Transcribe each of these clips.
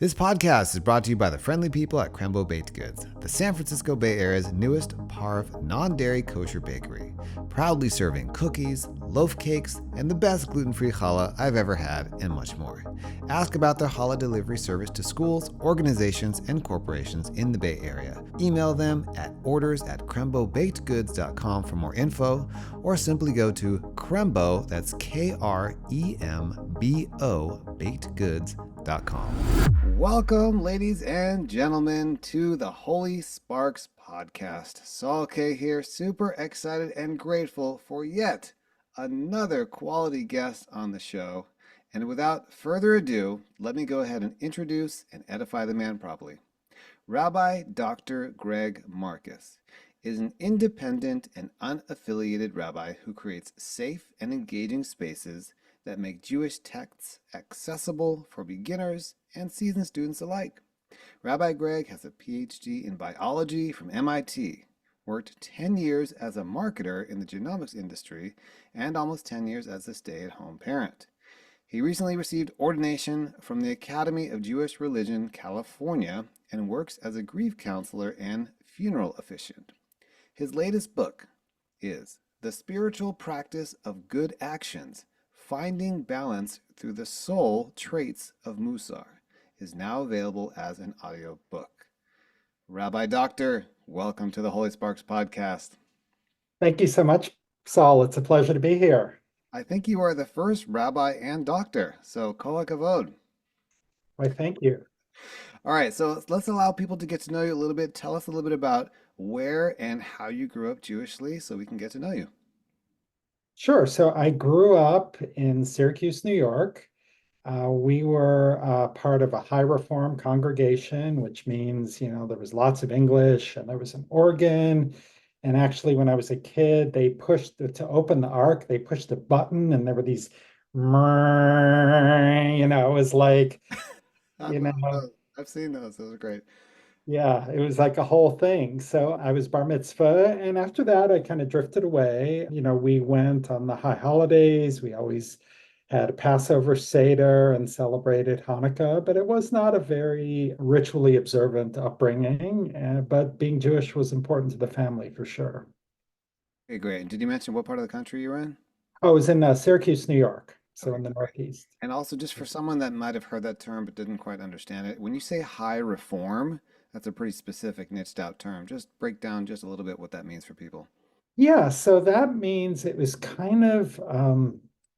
This podcast is brought to you by the friendly people at Krembo Baked Goods, the San Francisco Bay Area's newest pareve non-dairy kosher bakery, proudly serving cookies, loaf cakes, and the best gluten-free challah I've ever had, and much more. Ask about their challah delivery service to schools, organizations, and corporations in the Bay Area. Email them at orders@krembobakedgoods.com for more info, or simply go to Krembo, that's Krembo, bakedgoods.com. Welcome, ladies and gentlemen, to the Holy Sparks podcast. Saul K here, super excited and grateful for yet another quality guest on the show. And without further ado, let me go ahead and introduce and edify the man properly. Rabbi Dr. Greg Marcus is an independent and unaffiliated rabbi who creates safe and engaging spaces that make Jewish texts accessible for beginners and seasoned students alike. Rabbi Greg has a PhD in biology from MIT, worked 10 years as a marketer in the genomics industry, and almost 10 years as a stay-at-home parent. He recently received ordination from the Academy of Jewish Religion, California, and works as a grief counselor and funeral officiant. His latest book is The Spiritual Practice of Good Actions, Finding Balance Through the Soul Traits of Mussar, is now available as an audio book. Rabbi Doctor, welcome to the Holy Sparks podcast. Thank you so much, Saul. It's a pleasure to be here. I think you are the first rabbi and doctor, so kol hakavod. Why, thank you. All right, so let's allow people to get to know you a little bit. Tell us a little bit about where and how you grew up Jewishly so we can get to know you. Sure. So I grew up in Syracuse, New York. We were part of a high reform congregation, which means, there was lots of English and there was an organ. And actually, when I was a kid, they pushed to open the ark, they pushed a button and there were these, it was like, I love those. I've seen those. Those are great. Yeah, it was like a whole thing. So I was bar mitzvah, and after that, I kind of drifted away. We went on the high holidays. We always had a Passover Seder and celebrated Hanukkah, but it was not a very ritually observant upbringing. But being Jewish was important to the family for sure. Okay, great. And did you mention what part of the country you were in? I was in Syracuse, New York, so Okay, in the great. Northeast. And also, just for someone that might have heard that term but didn't quite understand it, when you say high reform, that's a pretty specific, niched out term. Just break down just a little bit what that means for people. Yeah, so that means it was kind of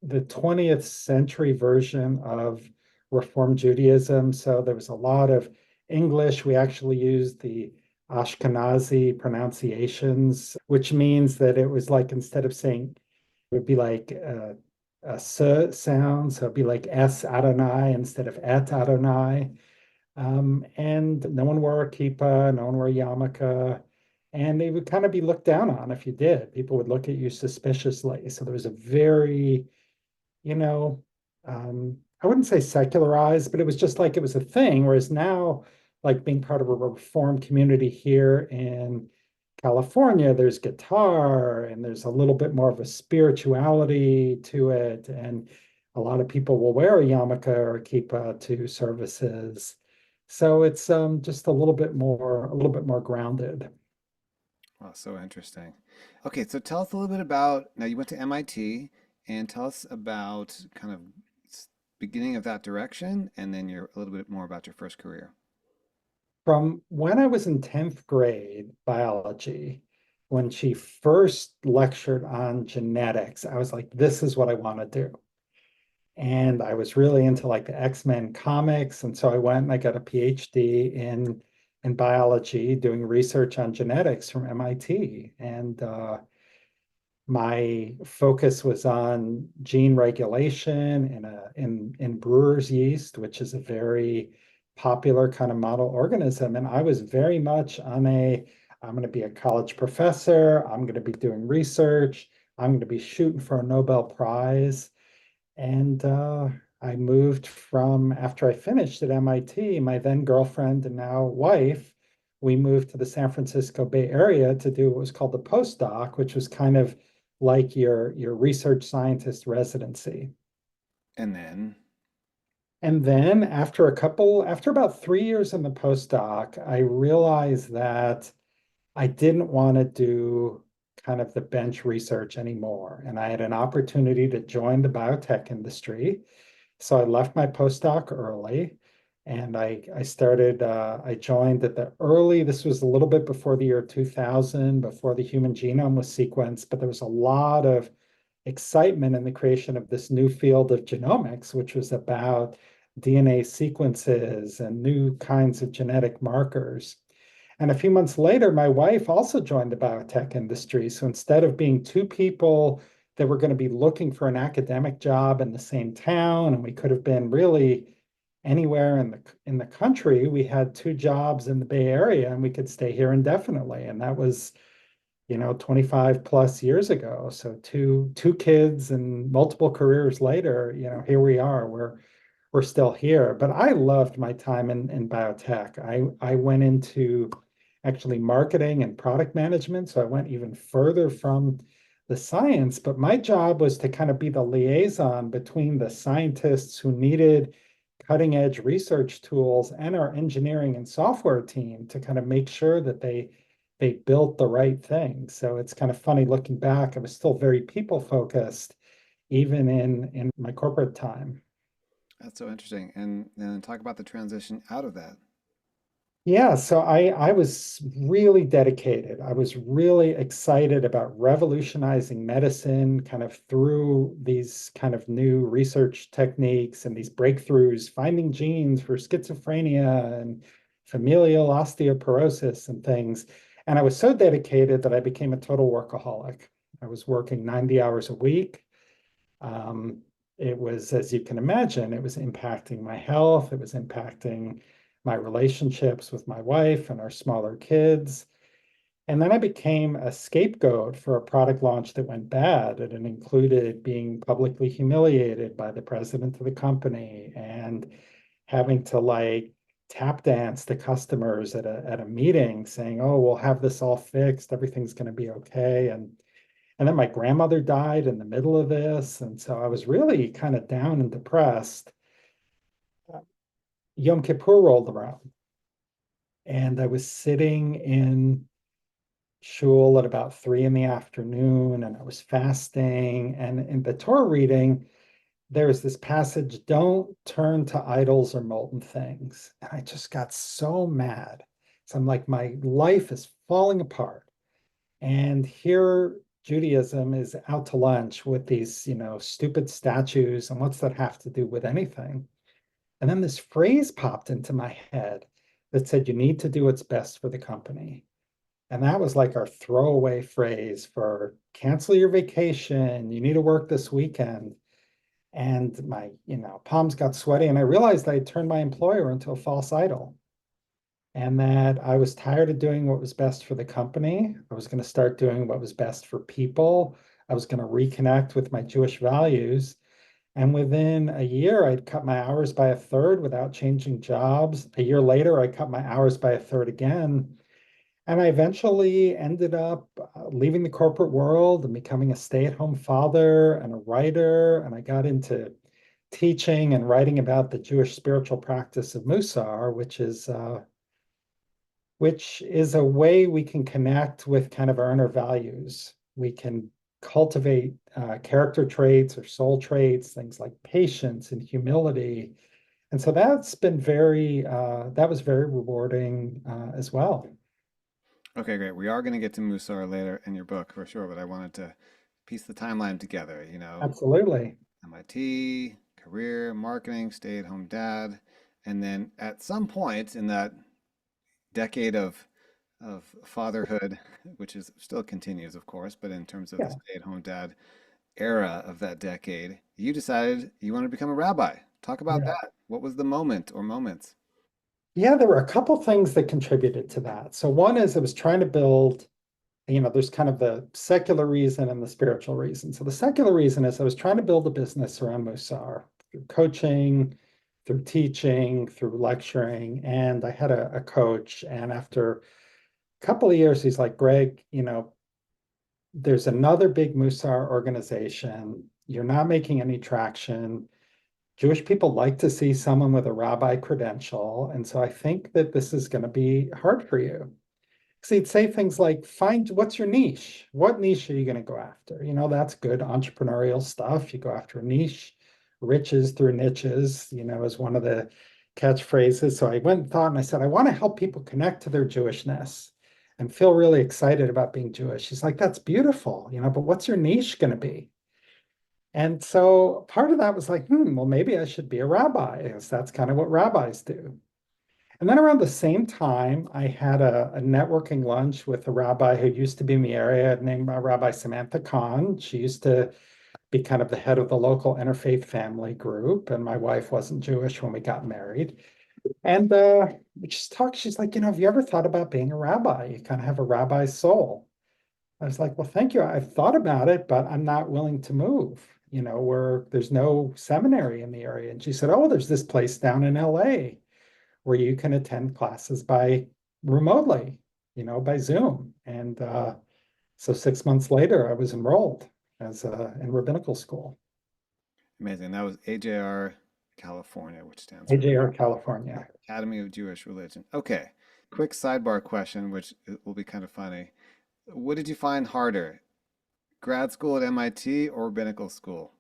the 20th century version of Reform Judaism. So there was a lot of English. We actually used the Ashkenazi pronunciations, which means that it was like instead of saying, it would be like a s sound. So it'd be like S Adonai instead of et Adonai. And no one wore a kippah, no one wore a yarmulke, and they would kind of be looked down on if you did. People would look at you suspiciously. So there was a very, you know, I wouldn't say secularized, but it was just like it was a thing. Whereas now, like being part of a reform community here in California, there's guitar and there's a little bit more of a spirituality to it. And a lot of people will wear a yarmulke or a kippah to services. So it's just a little bit more grounded. Wow, so interesting. Okay, so tell us a little bit about, now you went to MIT, and tell us about kind of beginning of that direction, and then a little bit more about your first career. From when I was in 10th grade biology, when she first lectured on genetics, I was like, this is what I want to do. And I was really into like the X-Men comics. And so I went and I got a PhD in biology doing research on genetics from MIT. And my focus was on gene regulation in brewer's yeast, which is a very popular kind of model organism. And I was very much on I'm going to be a college professor, I'm going to be doing research, I'm going to be shooting for a Nobel Prize. And I moved after I finished at MIT, my then girlfriend and now wife, we moved to the San Francisco Bay Area to do what was called the postdoc, which was kind of like your research scientist residency. And then And then after about 3 years in the postdoc, I realized that I didn't want to do kind of the bench research anymore. And I had an opportunity to join the biotech industry. So I left my postdoc early and I joined at the early, this was a little bit before the year 2000, before the human genome was sequenced, but there was a lot of excitement in the creation of this new field of genomics, which was about DNA sequences and new kinds of genetic markers. And a few months later, my wife also joined the biotech industry. So instead of being two people that were going to be looking for an academic job in the same town, and we could have been really anywhere in the country, we had two jobs in the Bay Area and we could stay here indefinitely. And that was, 25 plus years ago. So two kids and multiple careers later, here we are. We're still here. But I loved my time in biotech. I went into actually marketing and product management. So I went even further from the science. But my job was to kind of be the liaison between the scientists who needed cutting edge research tools and our engineering and software team to kind of make sure that they built the right thing. So it's kind of funny looking back. I was still very people focused, even in my corporate time. That's so interesting. And then talk about the transition out of that. Yeah, so I was really dedicated. I was really excited about revolutionizing medicine kind of through these kind of new research techniques and these breakthroughs, finding genes for schizophrenia and familial osteoporosis and things. And I was so dedicated that I became a total workaholic. I was working 90 hours a week. Um, it was, as you can imagine, it was impacting my health. It was impacting my relationships with my wife and our smaller kids. And then I became a scapegoat for a product launch that went bad. And it included being publicly humiliated by the president of the company and having to like tap dance to customers at a meeting saying, oh, we'll have this all fixed. Everything's going to be okay. And then my grandmother died in the middle of this. And so I was really kind of down and depressed. Yom Kippur rolled around, and I was sitting in shul at about 3 in the afternoon, and I was fasting. And in the Torah reading, there's this passage, don't turn to idols or molten things. And I just got so mad. So I'm like, my life is falling apart. And here Judaism is out to lunch with these, stupid statues. And what's that have to do with anything? And then this phrase popped into my head that said, you need to do what's best for the company. And that was like our throwaway phrase for cancel your vacation. You need to work this weekend. And my, palms got sweaty. And I realized I had turned my employer into a false idol and that I was tired of doing what was best for the company. I was going to start doing what was best for people. I was going to reconnect with my Jewish values. And within a year, I'd cut my hours by a third without changing jobs. A year later, I cut my hours by a third again. And I eventually ended up leaving the corporate world and becoming a stay-at-home father and a writer. And I got into teaching and writing about the Jewish spiritual practice of Mussar, which is a way we can connect with kind of our inner values. We can cultivate character traits or soul traits, things like patience and humility. And so that was very rewarding as well. Okay, great. We are going to get to Musar later in your book for sure, but I wanted to piece the timeline together, Absolutely. MIT, career, marketing, stay-at-home dad, and then at some point in that decade of fatherhood, which is still continues, of course, but in terms of the Yeah. stay-at-home dad era of that decade, you decided you wanted to become a rabbi. Talk about Yeah. that. What was the moment or moments? Yeah, there were a couple things that contributed to that. So one is I was trying to build, there's kind of the secular reason and the spiritual reason. So the secular reason is I was trying to build a business around Mussar through coaching, through teaching, through lecturing. And I had a coach, and after a couple of years, he's like, Greg, there's another big Mussar organization. You're not making any traction. Jewish people like to see someone with a rabbi credential. And so I think that this is going to be hard for you. So he'd say things like, find what's your niche? What niche are you going to go after? That's good entrepreneurial stuff. You go after a niche, riches through niches, is one of the catchphrases. So I went and thought, and I said, I want to help people connect to their Jewishness and feel really excited about being Jewish. She's like, that's beautiful, but what's your niche going to be? And so part of that was like, well, maybe I should be a rabbi, because that's kind of what rabbis do. And then around the same time, I had a networking lunch with a rabbi who used to be in the area named Rabbi Samantha Khan. She used to be kind of the head of the local interfaith family group. And my wife wasn't Jewish when we got married. And we just talked. She's like, have you ever thought about being a rabbi? You kind of have a rabbi's soul. I was like, well, thank you. I've thought about it, but I'm not willing to move, where there's no seminary in the area. And she said, oh, there's this place down in LA where you can attend classes by remotely, by Zoom. And so 6 months later, I was enrolled as in rabbinical school, Amazing. That was AJR California, which stands for AJR, California. Academy of Jewish Religion. Okay. Quick sidebar question, which will be kind of funny. What did you find harder, grad school at MIT or rabbinical school?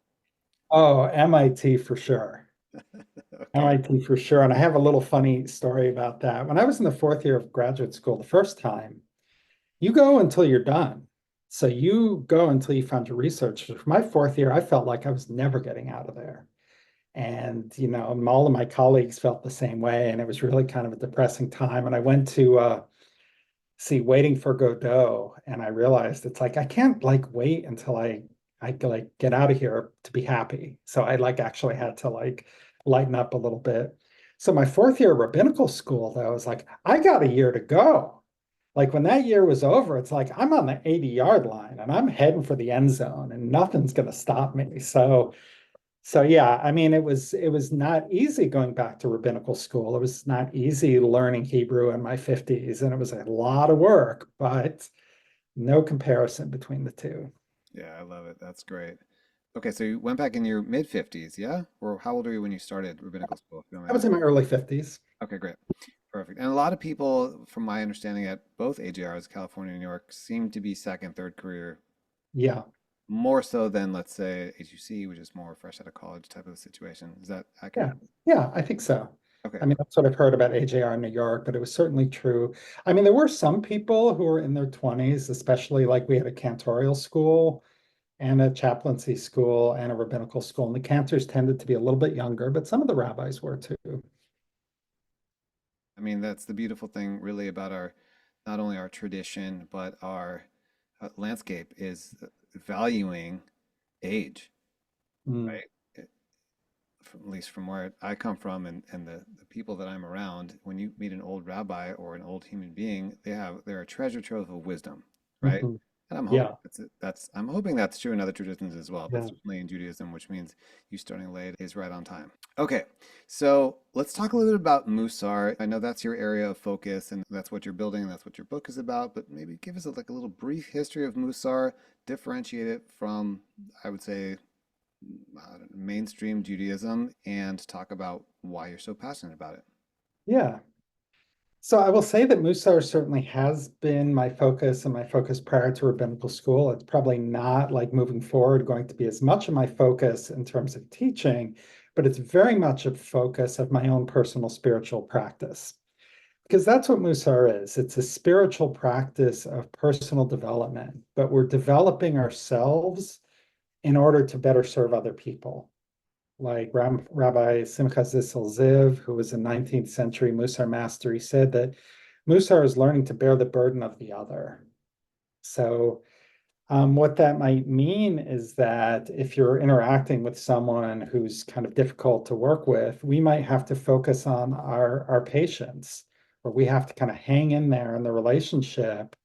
Oh, MIT for sure. Okay. MIT for sure. And I have a little funny story about that. When I was in the fourth year of graduate school, the first time, you go until you're done. So you go until you found your research. For my fourth year, I felt like I was never getting out of there. And, all of my colleagues felt the same way. And it was really kind of a depressing time. And I went to see Waiting for Godot, and I realized it's like I can't like wait until I like get out of here to be happy. So I like actually had to like lighten up a little bit. So my fourth year of rabbinical school, though, I was like, I got a year to go. Like when that year was over, it's like I'm on the 80-yard line and I'm heading for the end zone and nothing's going to stop me. So yeah, I mean, it was not easy going back to rabbinical school. It was not easy learning Hebrew in my 50s, and it was a lot of work, but no comparison between the two. Yeah, I love it. That's great. Okay, so you went back in your mid 50s, yeah? Or how old are you when you started rabbinical school, if you don't I mind was me in my asking? early 50s. Okay, great. Perfect. And a lot of people, from my understanding at both AJRs, California and New York, seem to be second, third career, Yeah, more so than, let's say, HUC, which is more fresh out of college type of situation. Is that accurate? yeah, yeah, I think so. Okay. I mean, that's what I've heard about AJR in New York, but it was certainly true. I mean, there were some people who were in their 20s, especially like we had a cantorial school and a chaplaincy school and a rabbinical school. And the cantors tended to be a little bit younger, but some of the rabbis were too. I mean, that's the beautiful thing really about our, not only our tradition, but our landscape is valuing age, Mm, right? From, at least from where I come from and the people that I'm around, when you meet an old rabbi or an old human being, they're a treasure trove of wisdom, right? mhm. And I'm hoping Yeah, I'm hoping that's true in other traditions as well, but yeah. certainly in Judaism, which means you starting late is right on time. Okay, so let's talk a little bit about Mussar. I know that's your area of focus and that's what you're building and that's what your book is about, but maybe give us like a little brief history of Mussar, differentiate it from, I would say, mainstream Judaism and talk about why you're so passionate about it. Yeah. So I will say that Mussar certainly has been my focus and my focus prior to rabbinical school. It's probably not like moving forward going to be as much of my focus in terms of teaching, but it's very much a focus of my own personal spiritual practice. Because that's what Mussar is. It's a spiritual practice of personal development, but we're developing ourselves in order to better serve other people. Like Rabbi Simcha Zissel Ziv, who was a 19th century Mussar master, he said that Mussar is learning to bear the burden of the other. So, what that might mean is that if you're interacting with someone who's kind of difficult to work with, we might have to focus on our patience, or we have to kind of hang in there in the relationship,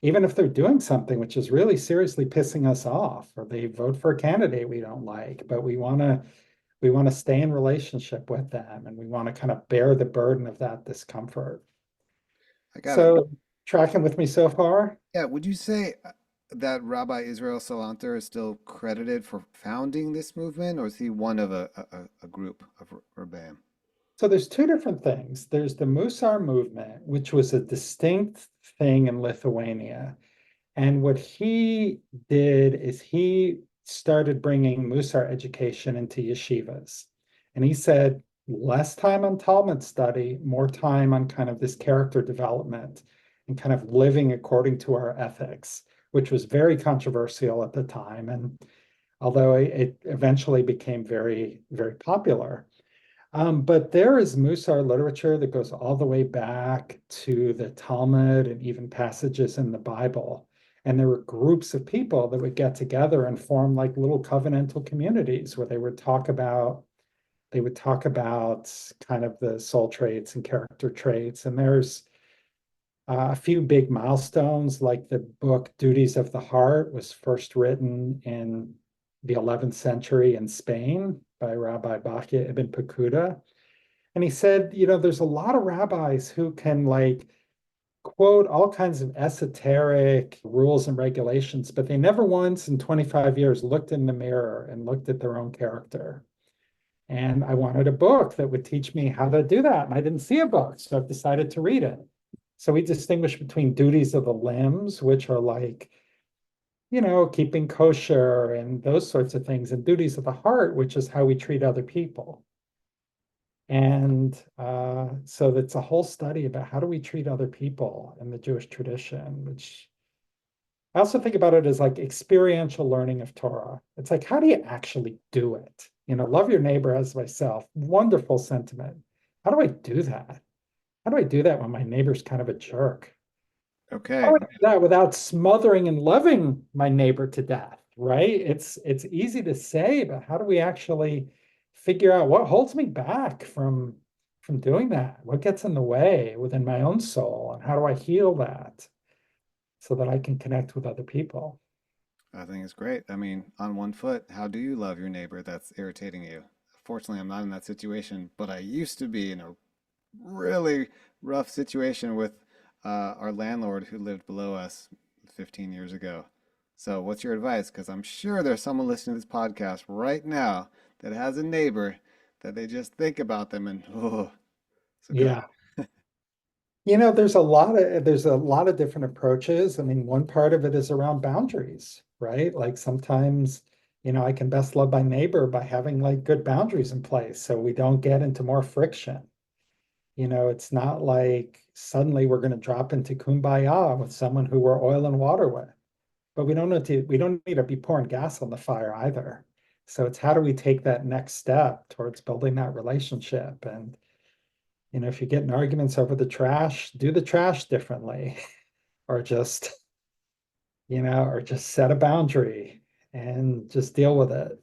even if they're doing something which is really seriously pissing us off, or they vote for a candidate we don't like, but we want to stay in relationship with them and we want to kind of bear the burden of that discomfort. I got it. So, tracking with me so far? Yeah, would you say? that Rabbi Israel Salanter is still credited for founding this movement, or is he one of a group of Rebbeim? So there's two different things. There's the Mussar movement, which was a distinct thing in Lithuania. And what he did is he started bringing Mussar education into yeshivas. And he said, less time on Talmud study, more time on kind of this character development and kind of living according to our ethics, which was very controversial at the time. And although it eventually became very, very popular. But there is Musar literature that goes all the way back to the Talmud and even passages in the Bible. And there were groups of people that would get together and form like little covenantal communities where they would talk about kind of the soul traits and character traits. And there's a few big milestones, like the book Duties of the Heart was first written in the 11th century in Spain by Rabbi Bachya ibn Pakuda. And he said, there's a lot of rabbis who can like quote all kinds of esoteric rules and regulations, but they never once in 25 years looked in the mirror and looked at their own character. And I wanted a book that would teach me how to do that. And I didn't see a book, so I've decided to read it. So we distinguish between duties of the limbs, which are like, keeping kosher and those sorts of things, and duties of the heart, which is how we treat other people. And so it's a whole study about how do we treat other people in the Jewish tradition, which I also think about it as like experiential learning of Torah. It's like, how do you actually do it? Love your neighbor as myself. Wonderful sentiment. How do I do that? How do I do that when my neighbor's kind of a jerk? How Okay, do I do that without smothering and loving my neighbor to death, right? It's easy to say, but how do we actually figure out what holds me back from doing that? What gets in the way within my own soul, and how do I heal that so that I can connect with other people? I think it's great. I mean, on one foot, how do you love your neighbor that's irritating you? Fortunately, I'm not in that situation, but I used to be in a really rough situation with our landlord who lived below us 15 years ago. So, what's your advice? Because I'm sure there's someone listening to this podcast right now that has a neighbor that they just think about them and, oh, so go Yeah. There's a lot of different approaches. I mean, one part of it is around boundaries, right? Like sometimes, I can best love my neighbor by having like good boundaries in place so we don't get into more friction. It's not like suddenly we're going to drop into kumbaya with someone who we're oil and water with. But we don't need to be pouring gas on the fire either. So it's how do we take that next step towards building that relationship? And if you get in arguments over the trash, do the trash differently, or just set a boundary and just deal with it.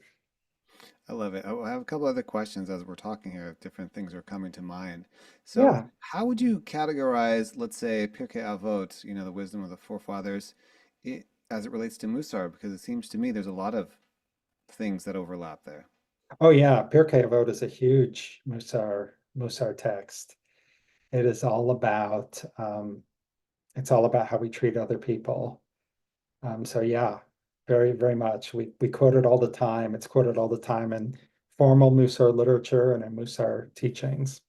I love it. I have a couple other questions as we're talking here. Different things are coming to mind. So, Yeah. how would you categorize, let's say, Pirkei Avot, the wisdom of the forefathers, as it relates to Musar? Because it seems to me there's a lot of things that overlap there. Oh yeah, Pirkei Avot is a huge Musar text. It is all about how we treat other people. So yeah, very, very much. We quote it all the time. It's quoted all the time in formal Musar literature and in Musar teachings.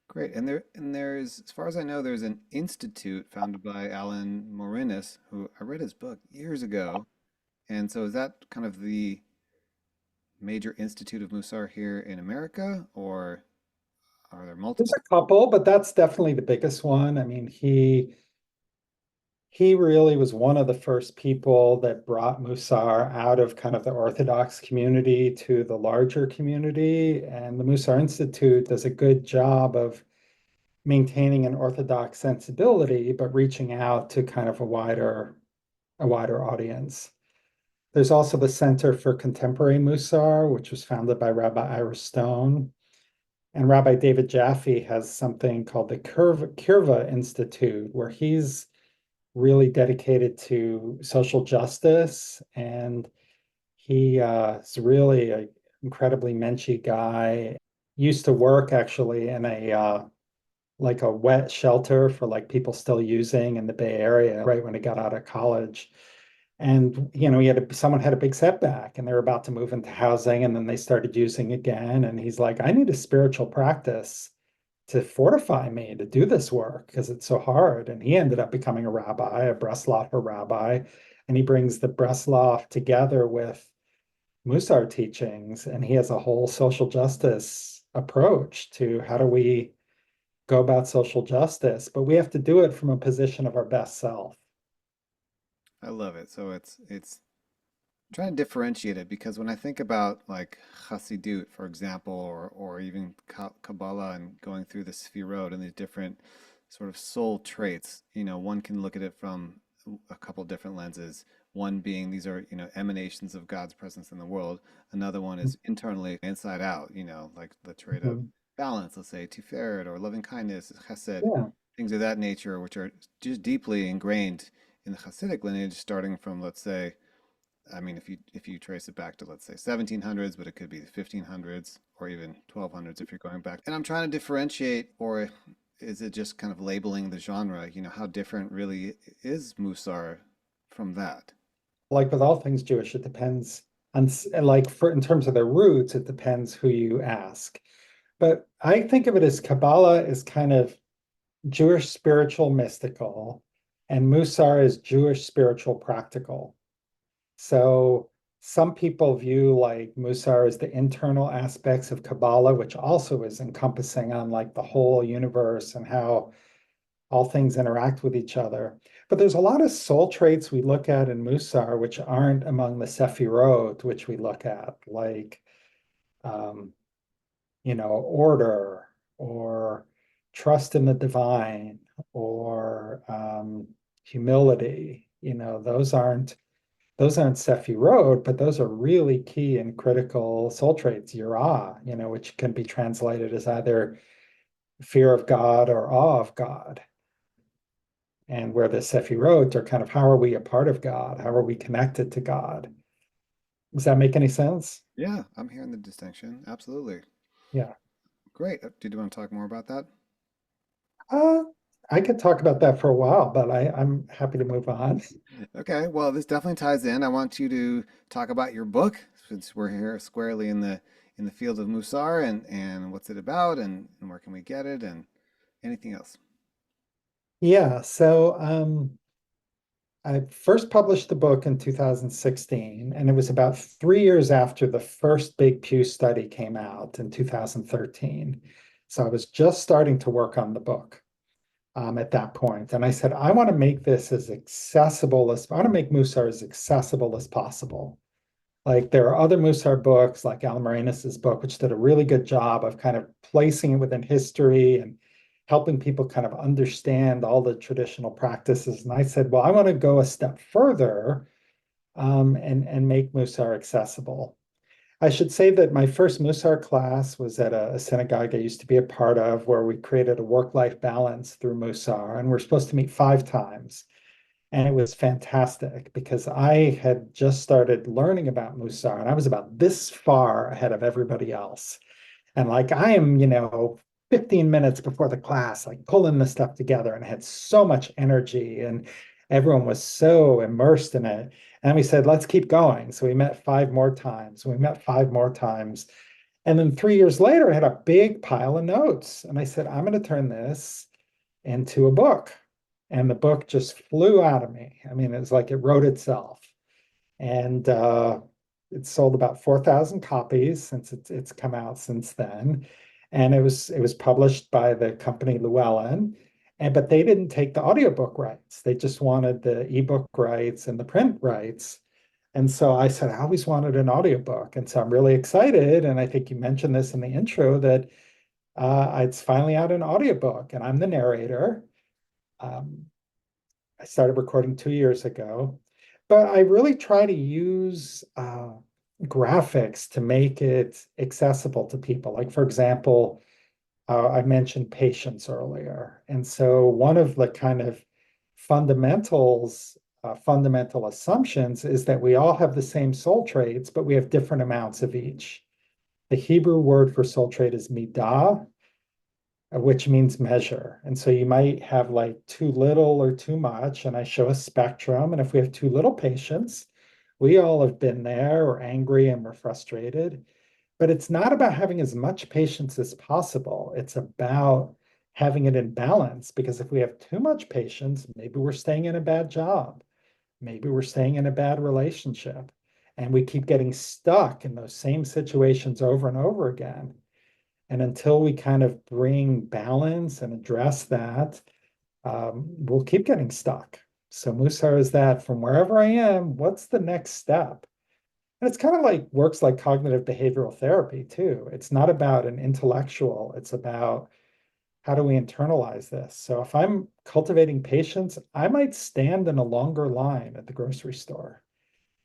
Great. And there's, as far as I know, there's an institute founded by Alan Morinis, who I read his book years ago. And so is that kind of the major institute of Musar here in America, or are there There's multiple? a couple, but that's definitely the biggest one. I mean, he really was one of the first people that brought Musar out of kind of the Orthodox community to the larger community. And the Musar Institute does a good job of maintaining an Orthodox sensibility, but reaching out to kind of a wider audience. There's also the Center for Contemporary Musar, which was founded by Rabbi Ira Stone. And Rabbi David Jaffe has something called the Kirva Institute, where he's really dedicated to social justice. And he is really an incredibly menschy guy. Used to work actually in a like a wet shelter for like people still using in the Bay Area right when he got out of college. And someone had a big setback and they were about to move into housing and then they started using again. And he's like, I need a spiritual practice to fortify me to do this work because it's so hard. And he ended up becoming a rabbi, a Breslaufer rabbi, and he brings the Breslav together with Mussar teachings, and he has a whole social justice approach to how do we go about social justice, but we have to do it from a position of our best self. I love it. So it's trying to differentiate it because when I think about like Chassidut, for example, or even Kabbalah and going through the Sfirot and these different sort of soul traits, one can look at it from a couple different lenses. One being these are, emanations of God's presence in the world. Another one is internally, inside out, like the trait of Mhm. balance, let's say Tiferet or loving kindness, Chesed, Yeah. things of that nature, which are just deeply ingrained in the Hasidic lineage, starting from, let's say, I mean, if you trace it back to let's say 1700s, but it could be the 1500s or even 1200s if you're going back. And I'm trying to differentiate, or is it just kind of labeling the genre? How different really is Musar from that? Like with all things Jewish, it depends on, in terms of their roots, it depends who you ask. But I think of it as Kabbalah is kind of Jewish spiritual mystical, and Musar is Jewish spiritual practical. So some people view like Mussar as the internal aspects of Kabbalah, which also is encompassing on like the whole universe and how all things interact with each other. But there's a lot of soul traits we look at in Mussar which aren't among the Sefirot, which we look at, like um, order or trust in the divine or humility. Those aren't Sefirot, but those are really key and critical soul traits, yirah, which can be translated as either fear of God or awe of God. And where the Sefirot are kind of how are we a part of God? How are we connected to God? Does that make any sense? Yeah, I'm hearing the distinction. Absolutely. Yeah. Great. Did you want to talk more about that? Uh, I could talk about that for a while, but I'm happy to move on. Okay, well, this definitely ties in. I want you to talk about your book since we're here squarely in the field of Musar and what's it about and where can we get it and anything else. Yeah. So I first published the book in 2016, and it was about 3 years after the first big Pew study came out in 2013. So I was just starting to work on the book at that point. And I said, I want to make this as accessible as I want to make Musar as accessible as possible. Like there are other Mussar books, like Alan Moranis's book, which did a really good job of kind of placing it within history and helping people kind of understand all the traditional practices. And I said, well, I want to go a step further and make Mussar accessible. I should say that my first Mussar class was at a synagogue I used to be a part of, where we created a work-life balance through Mussar, and we're supposed to meet 5 times. And it was fantastic because I had just started learning about Mussar and I was about this far ahead of everybody else. And like I am, 15 minutes before the class, like pulling this stuff together and I had so much energy and everyone was so immersed in it. And we said, let's keep going. So we met 5 more times. We met 5 more times. And then 3 years later, I had a big pile of notes. And I said, I'm going to turn this into a book. And the book just flew out of me. I mean, it's like it wrote itself. And it sold about 4,000 copies since it's come out since then. And it was published by the company Llewellyn. But they didn't take the audiobook rights. They just wanted the ebook rights and the print rights. And so I said, I always wanted an audiobook. And so I'm really excited. And I think you mentioned this in the intro that it's finally out an audiobook and I'm the narrator. Um, I started recording 2 years ago, but I really try to use graphics to make it accessible to people. Like, for example, I mentioned patience earlier. And so one of the kind of fundamental assumptions is that we all have the same soul traits, but we have different amounts of each. The Hebrew word for soul trait is midah, which means measure. And so you might have like too little or too much. And I show a spectrum. And if we have too little patience, we all have been there. We're angry and we're frustrated. But it's not about having as much patience as possible. It's about having it in balance, because if we have too much patience, maybe we're staying in a bad job. Maybe we're staying in a bad relationship. And we keep getting stuck in those same situations over and over again. And until we kind of bring balance and address that, we'll keep getting stuck. So Mussar is that from wherever I am, what's the next step? And it's kind of like works like cognitive behavioral therapy too. It's not about an intellectual, it's about how do we internalize this? So if I'm cultivating patience, I might stand in a longer line at the grocery store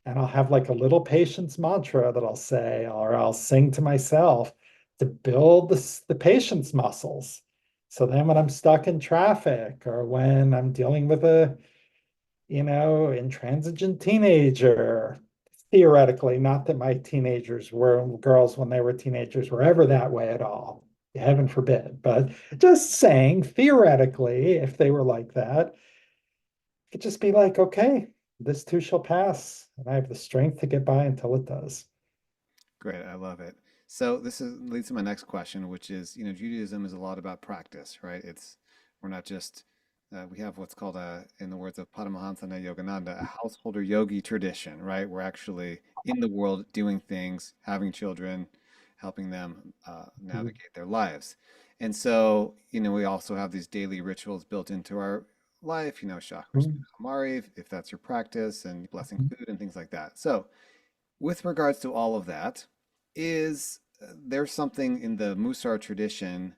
and I'll have like a little patience mantra that I'll say, or I'll sing to myself to build the patience muscles. So then when I'm stuck in traffic or when I'm dealing with a, intransigent teenager, theoretically, not that my teenagers were girls when they were teenagers were ever that way at all. Heaven forbid. But just saying, theoretically, if they were like that, it could just be like, okay, this too shall pass. And I have the strength to get by until it does. Great, I love it. So this is leads to my next question, which is, Judaism is a lot about practice, right? We're not just we have what's called in the words of Paramahansana Yogananda, a householder yogi tradition, right? We're actually in the world doing things, having children, helping them navigate their lives. And so, we also have these daily rituals built into our life, Shachar Mhm. Mariv, if that's your practice, and blessing food and things like that. So, with regards to all of that, is there something in the Musar tradition?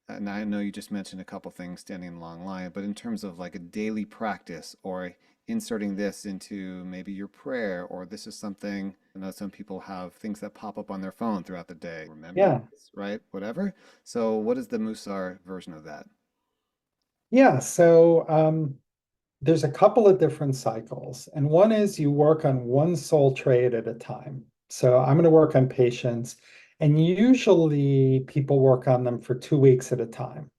And I know you just mentioned a couple things standing in a long line, but in terms of like a daily practice or inserting this into maybe your prayer, or this is something, I know some people have things that pop up on their phone throughout the day, remember Yeah. this, right? Whatever. So, what is the Musar version of that? Yeah. So there's a couple of different cycles. And one is you work on one soul trade at a time. So I'm going to work on patients. And usually people work on them for 2 weeks at a time.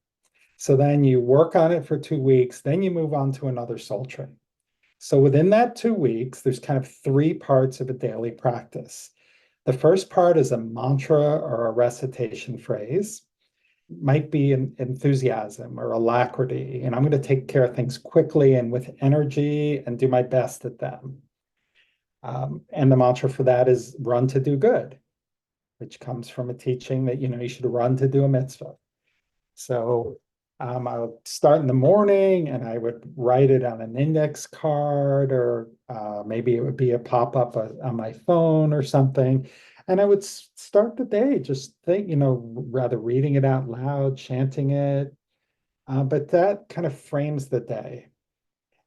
So then you work on it for 2 weeks, then you move on to another soul trade. So within that 2 weeks, there's kind of three parts of a daily practice. The first part is a mantra or a recitation phrase. Might be an enthusiasm or alacrity, and I'm going to take care of things quickly and with energy and do my best at them. And the mantra for that is run to do good, which comes from a teaching that you should run to do a mitzvah. So I would start in the morning and I would write it on an index card, or maybe it would be a pop-up on my phone or something. And I would start the day just think, rather reading it out loud, chanting it. But that kind of frames the day.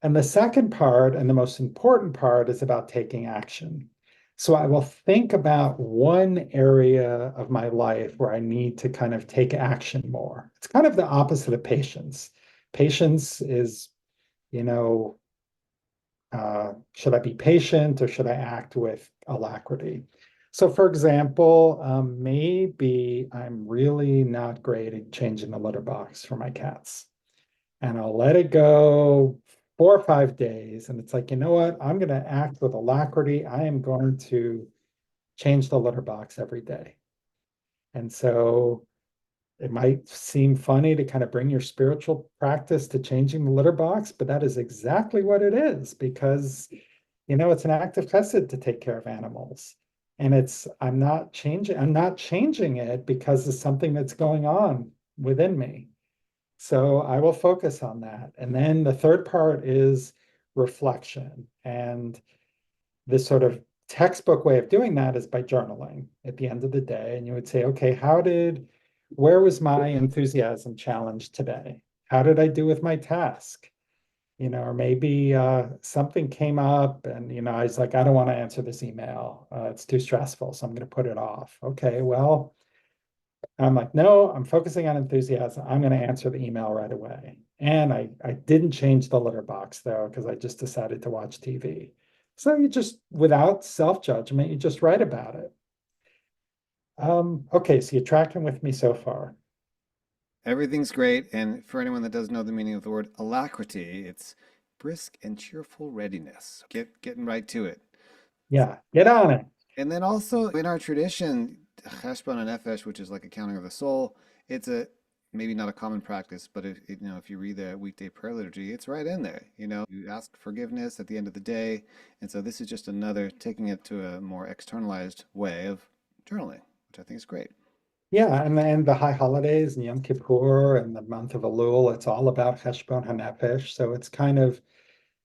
And the second part, and the most important part, is about taking action. So I will think about one area of my life where I need to kind of take action more. It's kind of the opposite of patience. Patience is, you know, should I be patient or should I act with alacrity? So, for example, maybe I'm really not great at changing the litter box for my cats, and I'll let it go 4 or 5 days. And it's like, you know what? I'm going to act with alacrity. I am going to change the litter box every day. And so it might seem funny to kind of bring your spiritual practice to changing the litter box, but that is exactly what it is, because, it's an act of chesed to take care of animals. And I'm not changing it because of something that's going on within me. So I will focus on that. And then the third part is reflection. And this sort of textbook way of doing that is by journaling at the end of the day. And you would say, okay, where was my enthusiasm challenge today? How did I do with my task? Or maybe something came up and, I was like, I don't want to answer this email. It's too stressful. So I'm going to put it off. Okay, well, I'm like, no, I'm focusing on enthusiasm. I'm going to answer the email right away. And I didn't change the litter box though, because I just decided to watch TV. So you just, without self-judgment, you just write about it. Okay, so you're tracking with me so far. Everything's great. And for anyone that doesn't know the meaning of the word alacrity, it's brisk and cheerful readiness. Getting right to it. Yeah, get on it. And then also in our tradition, cheshbon and nefesh, which is like accounting of the soul, it's a maybe not a common practice, but if you read the weekday prayer liturgy, it's right in there. You ask forgiveness at the end of the day, and so this is just another taking it to a more externalized way of journaling, which I think is great. Yeah, and then the high holidays and Yom Kippur and the month of Elul, it's all about Cheshbon HaNefesh. So it's kind of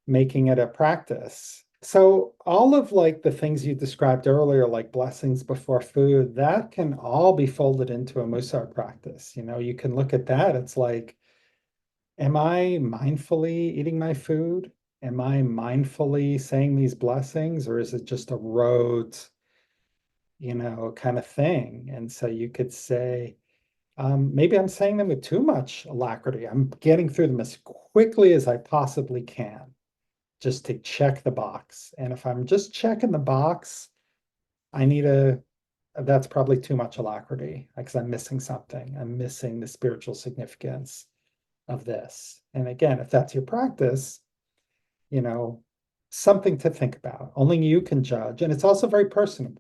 making it a practice. So all of like the things you described earlier, like blessings before food, that can all be folded into a Mussar practice. You can look at that. It's like, am I mindfully eating my food? Am I mindfully saying these blessings, or is it just a rote, kind of thing? And so you could say, maybe I'm saying them with too much alacrity. I'm getting through them as quickly as I possibly can, just to check the box. And if I'm just checking the box, I need that's probably too much alacrity because I'm missing something. I'm missing the spiritual significance of this. And again, if that's your practice, you know, something to think about. Only you can judge. And it's also very personal.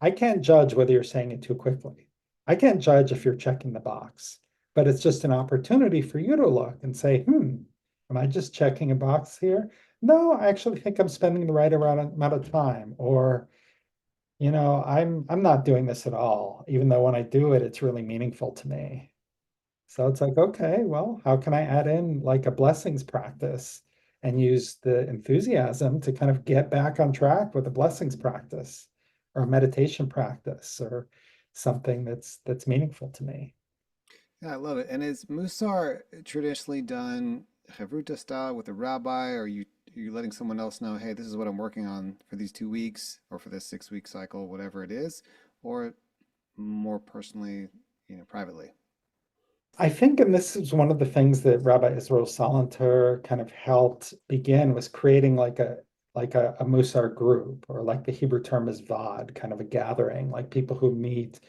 I can't judge whether you're saying it too quickly. I can't judge if you're checking the box, but it's just an opportunity for you to look and say, am I just checking a box here? No, I actually think I'm spending the right amount of time. Or, I'm not doing this at all, even though when I do it, it's really meaningful to me. So it's like, okay, well, how can I add in like a blessings practice and use the enthusiasm to kind of get back on track with a blessings practice or a meditation practice or something that's meaningful to me. Yeah, I love it. And is musar traditionally done chavruta style with a rabbi, or you letting someone else know, hey, this is what I'm working on for these 2 weeks or for this 6 week cycle, whatever it is, or more personally, privately? I think, and this is one of the things that Rabbi Israel Salanter kind of helped begin was creating like a Musar group, or like the Hebrew term is Vad, kind of a gathering, like people who meet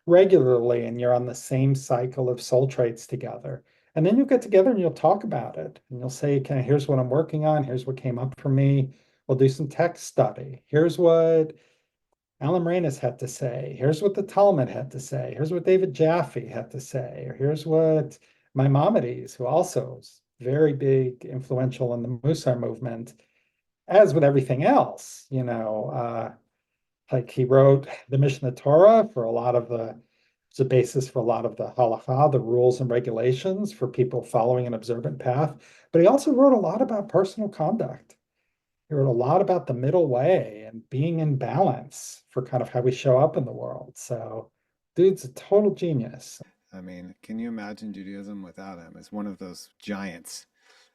regularly and you're on the same cycle of soul traits together. And then you'll get together and you'll talk about it. And you'll say, okay, here's what I'm working on, here's what came up for me. We'll do some text study. Here's what Alan Reynes had to say. Here's what the Talmud had to say. Here's what David Jaffe had to say. Or here's what Maimonides, who also is very big, influential in the Musar movement, as with everything else, like he wrote the Mishnah Torah for a lot of it's a basis for a lot of the halakha, the rules and regulations for people following an observant path. But he also wrote a lot about personal conduct. He wrote a lot about the middle way and being in balance for kind of how we show up in the world. So, dude's a total genius. I mean, can you imagine Judaism without him? It's one of those giants.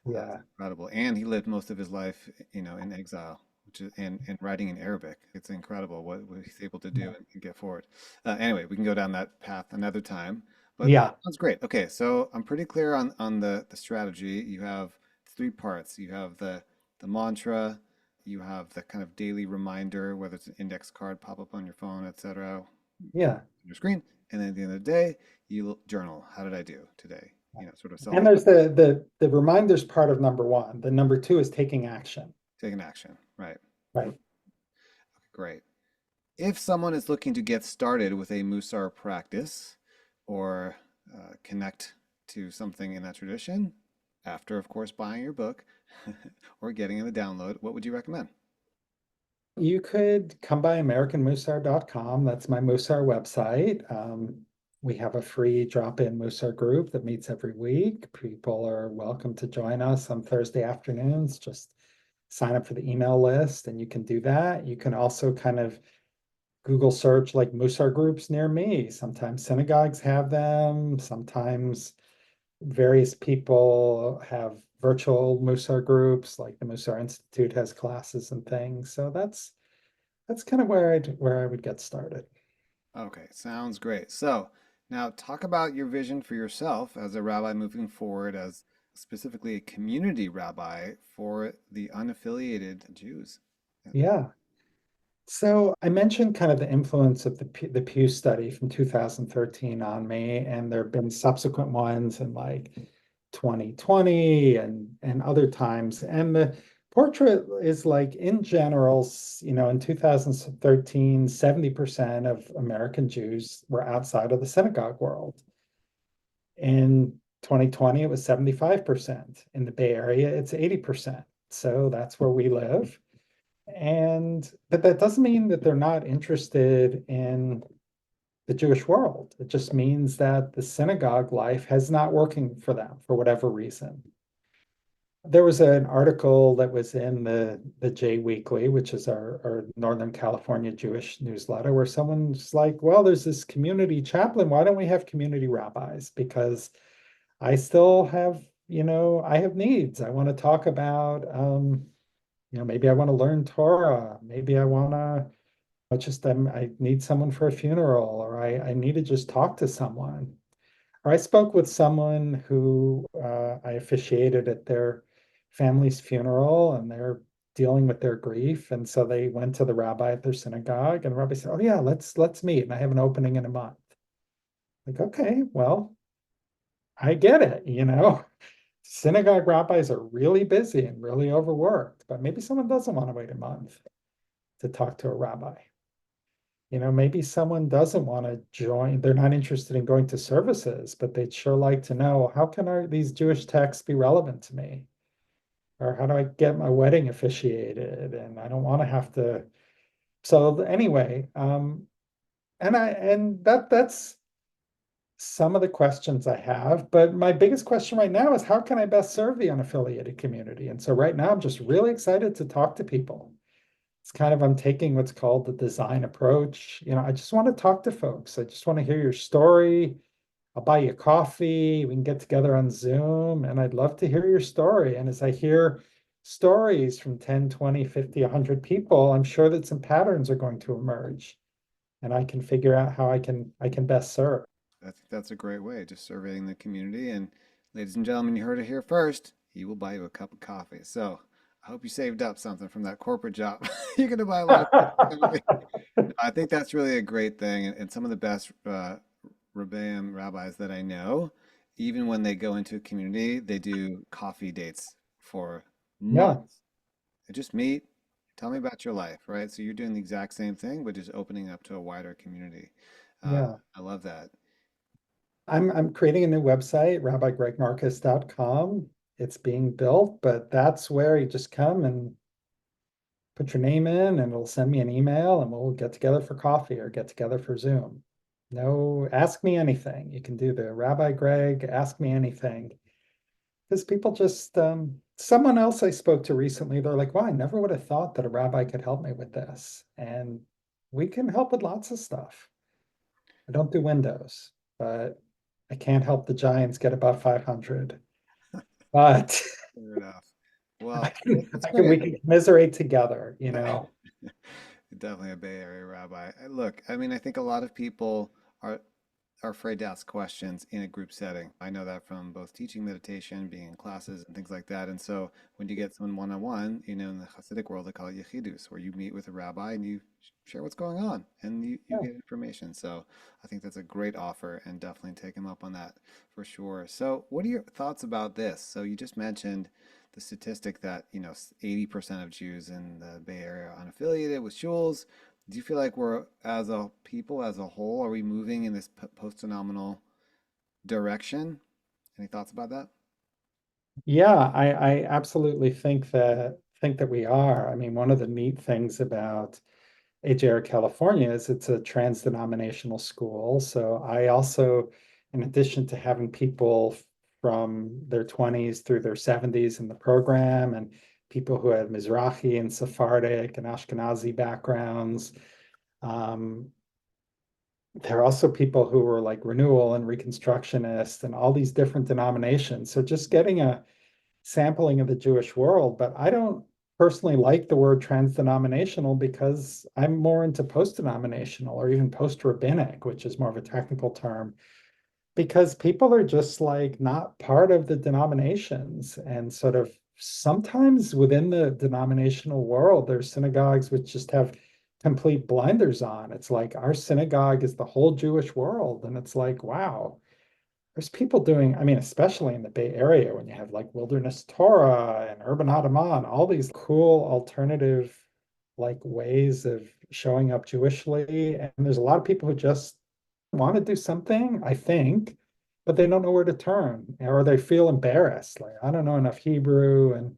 It's Yeah. incredible. And he lived most of his life, in exile, which is and writing in Arabic. It's incredible what he's able to do Yeah. and get forward. Anyway, we can go down that path another time. But Yeah. sounds great. Okay, so I'm pretty clear on the strategy. You have three parts. You have the mantra, you have the kind of daily reminder, whether it's an index card, pop up on your phone, etc., on Yeah. your screen, and then at the end of the day, you journal. How did I do today? Sort of self And there's the reminders part of number one. The number two is taking action. taking action. Right. Right. Great. If someone is looking to get started with a Musar practice or connect to something in that tradition, after, of course, buying your book or getting in the download, what would you recommend? You could come by AmericanMussar.com. That's my Mussar website. We have a free drop-in Mussar group that meets every week. People are welcome to join us on Thursday afternoons. Just sign up for the email list and you can do that. You can also kind of Google search like Mussar groups near me. Sometimes synagogues have them. Sometimes various people have virtual Mussar groups, like the Mussar Institute has classes and things. So that's kind of where I would get started. Okay, sounds great. So now talk about your vision for yourself as a rabbi moving forward, as specifically a community rabbi for the unaffiliated Jews. Yeah. So I mentioned kind of the influence of the Pew study from 2013 on me, and there have been subsequent ones in like 2020 and other times. And the portrait is like in general, in 2013, 70% of American Jews were outside of the synagogue world. In 2020, it was 75%. In the Bay Area, it's 80%. So that's where we live. But that doesn't mean that they're not interested in the Jewish world. It just means that the synagogue life has not working for them for whatever reason. There was an article that was in the J Weekly, which is our Northern California Jewish newsletter, where someone's like, well, there's this community chaplain. Why don't we have community rabbis? Because I still have, I have needs. I want to talk about maybe I want to learn Torah. Maybe I want to I need someone for a funeral, or I need to just talk to someone. Or I spoke with someone who I officiated at their family's funeral, and they're dealing with their grief. And so they went to the rabbi at their synagogue, and the rabbi said, "Oh yeah, let's meet. And I have an opening in a month." Like, okay, well, I get it. Synagogue rabbis are really busy and really overworked, but maybe someone doesn't want to wait a month to talk to a rabbi. Maybe someone doesn't want to join, they're not interested in going to services, but they'd sure like to know, how can these Jewish texts be relevant to me? Or how do I get my wedding officiated? And I don't want to have to. So anyway, and that's some of the questions I have. But my biggest question right now is, how can I best serve the unaffiliated community? And so right now I'm just really excited to talk to people. It's kind of, I'm taking what's called the design approach. I just want to talk to folks. I just want to hear your story. I'll buy you coffee. We can get together on Zoom, and I'd love to hear your story. And as I hear stories from 10, 20, 50, 100 people, I'm sure that some patterns are going to emerge, and I can figure out how I can best serve. I think that's a great way, just surveying the community. And ladies and gentlemen, you heard it here first. He will buy you a cup of coffee. So I hope you saved up something from that corporate job. You're going to buy a lot of coffee. I think that's really a great thing. And some of the best Rebbeim rabbis that I know, even when they go into a community, they do coffee dates for Yeah, months. They just meet, tell me about your life, right? So you're doing the exact same thing, but just opening up to a wider community. yeah. I love that. I'm creating a new website, rabbigregmarcus.com. It's being built, but that's where you just come and put your name in, and it'll send me an email, and we'll get together for coffee or get together for Zoom. No, ask me anything. You can do the Rabbi Greg, ask me anything. Because people just, someone else I spoke to recently, they're like, wow, I never would have thought that a rabbi could help me with this. And we can help with lots of stuff. I don't do Windows, but I can't help the Giants get above 500. But Fair enough. I Well, can, that's I can, great. we can commiserate together. Definitely a Bay Area rabbi. Look, I mean, I think a lot of people are afraid to ask questions in a group setting. I know that from both teaching meditation, being in classes, and things like that. And so when you get someone one-on-one, in the Hasidic world, they call it yechidus, where you meet with a rabbi and you share what's going on and you Yeah. get information. So I think that's a great offer and definitely take him up on that for sure. So what are your thoughts about this? So you just mentioned the statistic that, 80% of Jews in the Bay Area are unaffiliated with shuls. Do you feel like we're, as a people, as a whole, are we moving in this post-phenomenal direction? Any thoughts about that? Yeah, I absolutely think that we are. I mean, one of the neat things about AJR California is it's a trans-denominational school. So I also, in addition to having people from their 20s through their 70s in the program, and people who had Mizrahi and Sephardic and Ashkenazi backgrounds, um, there are also people who were like renewal and reconstructionist and all these different denominations. So just getting a sampling of the Jewish world, but I don't personally like the word trans-denominational because I'm more into post-denominational or even post-rabbinic, which is more of a technical term, because people are just like not part of the denominations. And sort of sometimes within the denominational world, there's synagogues which just have complete blinders on. It's like our synagogue is the whole Jewish world. And it's like, wow, there's people doing, I mean, especially in the Bay Area when you have like Wilderness Torah and Urban Hadaman, all these cool alternative like ways of showing up Jewishly. And there's a lot of people who just want to do something, I think, but they don't know where to turn or they feel embarrassed. Like, I don't know enough Hebrew and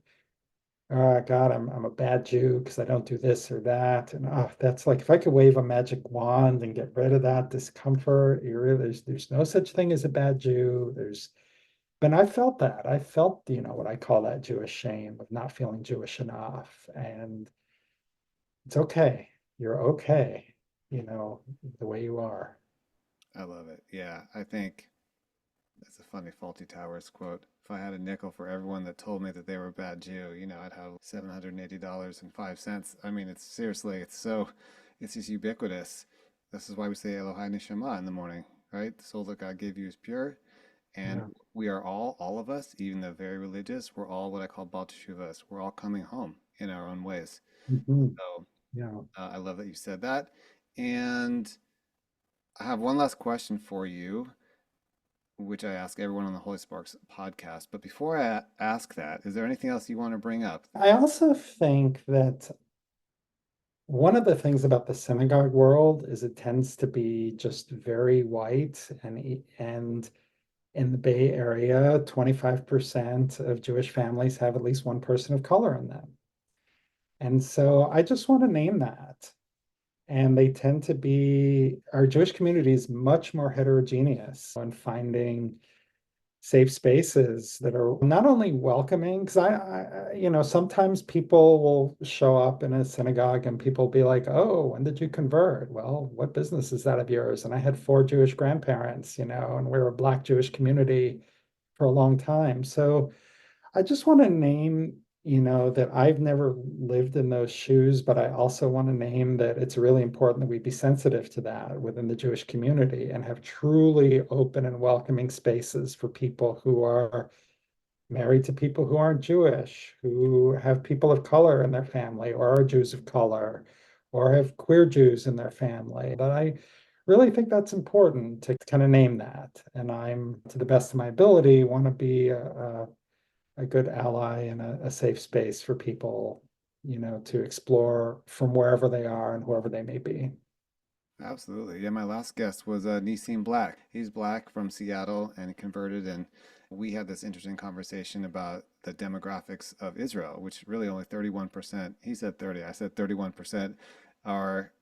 God, I'm a bad Jew because I don't do this or that. And that's like if I could wave a magic wand and get rid of that discomfort, there's no such thing as a bad Jew. But I felt that. I felt, what I call that Jewish shame of not feeling Jewish enough. And it's okay. You're okay, the way you are. I love it. Yeah, I think that's a funny Faulty Towers quote. If I had a nickel for everyone that told me that they were a bad Jew, I'd have $780.05. I mean, it's seriously, it's just ubiquitous. This is why we say Elohai Neshama in the morning, right? The soul that God gave you is pure. And Yeah. we are all of us, even the very religious, we're all what I call Baal Teshuvas. We're all coming home in our own ways. Mhm. So Yeah. I love that you said that. And I have one last question for you, which I ask everyone on the Holy Sparks podcast. But before I ask that, is there anything else you want to bring up? I also think that one of the things about the synagogue world is it tends to be just very white and in the Bay Area, 25% of Jewish families have at least one person of color in them. And so I just want to name that. And they tend to be, our Jewish community is much more heterogeneous on finding safe spaces that are not only welcoming, because sometimes people will show up in a synagogue and people be like, oh, when did you convert? Well, what business is that of yours? And I had four Jewish grandparents, and we're a Black Jewish community for a long time. So I just want to name, that I've never lived in those shoes, but I also want to name that it's really important that we be sensitive to that within the Jewish community and have truly open and welcoming spaces for people who are married to people who aren't Jewish, who have people of color in their family or are Jews of color or have queer Jews in their family. But I really think that's important to kind of name that. And I'm, to the best of my ability, want to be a good ally and a safe space for people, to explore from wherever they are and whoever they may be. Absolutely. Yeah, my last guest was Nissim Black. He's black from Seattle and he converted, and we had this interesting conversation about the demographics of Israel, which really only 31%, he said 30, I said 31%, are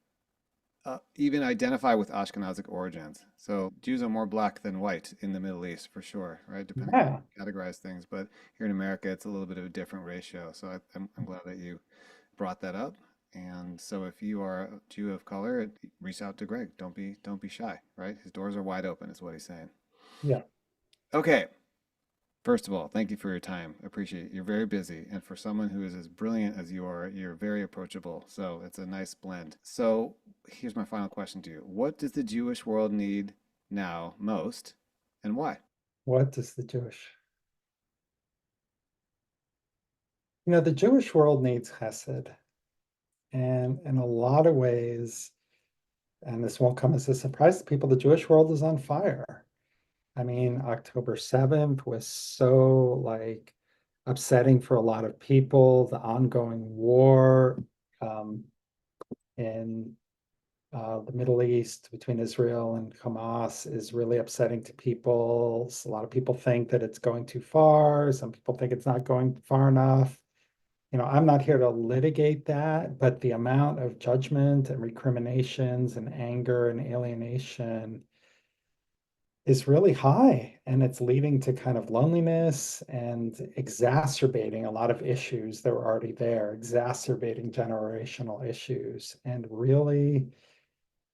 even identify with Ashkenazic origins. So Jews are more black than white in the Middle East for sure, right? Depending on Yeah, how you categorize things. But here in America, it's a little bit of a different ratio. So I'm glad that you brought that up. And so if you are a Jew of color, reach out to Greg. Don't be shy, right? His doors are wide open, is what he's saying. yeah. Okay. First of all, thank you for your time. I appreciate it. You're very busy. And for someone who is as brilliant as you are, you're very approachable. So it's a nice blend. So here's my final question to you. What does the Jewish world need now most and why? What does the Jewish, the Jewish world needs chesed. And in a lot of ways, and this won't come as a surprise to people, the Jewish world is on fire. I mean, October 7th was so like upsetting for a lot of people. The ongoing war um, in the Middle East between Israel and Hamas is really upsetting to people. A lot of people think that it's going too far. Some people think it's not going far enough. I'm not here to litigate that, but the amount of judgment and recriminations and anger and alienation is really high. And it's leading to kind of loneliness and exacerbating a lot of issues that were already there, exacerbating generational issues, and really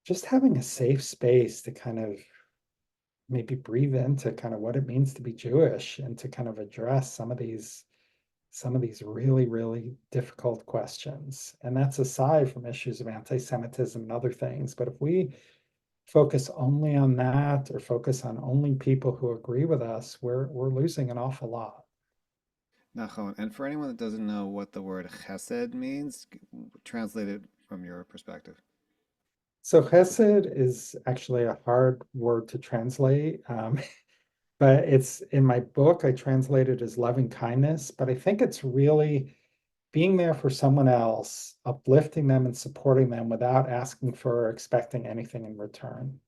just having a safe space to kind of maybe breathe into kind of what it means to be Jewish and to kind of address some of these really, really difficult questions. And that's aside from issues of anti-Semitism and other things. But if we focus only on that or focus on only people who agree with us, we're losing an awful lot. Nachon. And for anyone that doesn't know what the word chesed means, translate it from your perspective? So chesed is actually a hard word to translate, but it's in my book, I translate it as loving kindness, but I think it's really being there for someone else, uplifting them and supporting them without asking for or expecting anything in return.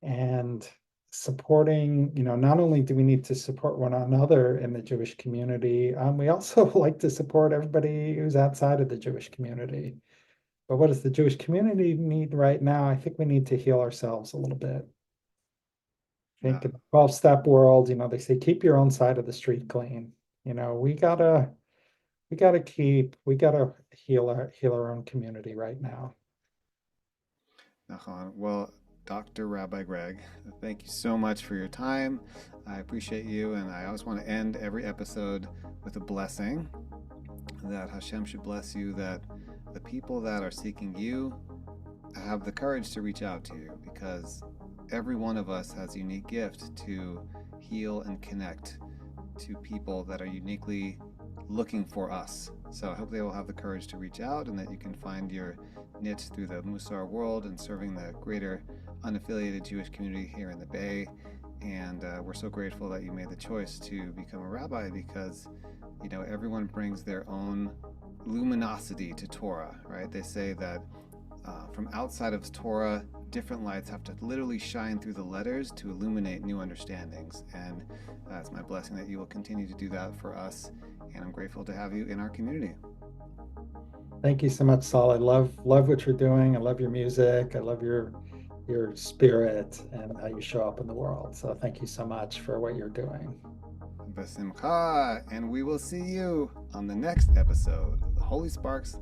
And supporting, not only do we need to support one another in the Jewish community, we also like to support everybody who's outside of the Jewish community. But what does the Jewish community need right now? I think we need to heal ourselves a little bit. I Yeah. think in the 12-step world, they say keep your own side of the street clean. We gotta heal our own community right now. Nachon. Well, Dr. Rabbi Greg, thank you so much for your time. I appreciate you, and I always want to end every episode with a blessing that Hashem should bless you, that the people that are seeking you have the courage to reach out to you, because every one of us has a unique gift to heal and connect to people that are uniquely looking for us. So I hope they will have the courage to reach out, and that you can find your niche through the Mussar world and serving the greater unaffiliated Jewish community here in the Bay. And we're so grateful that you made the choice to become a rabbi, because everyone brings their own luminosity to Torah, right? They say that from outside of Torah, different lights have to literally shine through the letters to illuminate new understandings. And it's my blessing that you will continue to do that for us. And I'm grateful to have you in our community. Thank you so much, Saul. I love what you're doing. I love your music. I love your spirit and how you show up in the world. So thank you so much for what you're doing. Basimcha, and we will see you on the next episode of the Holy Sparks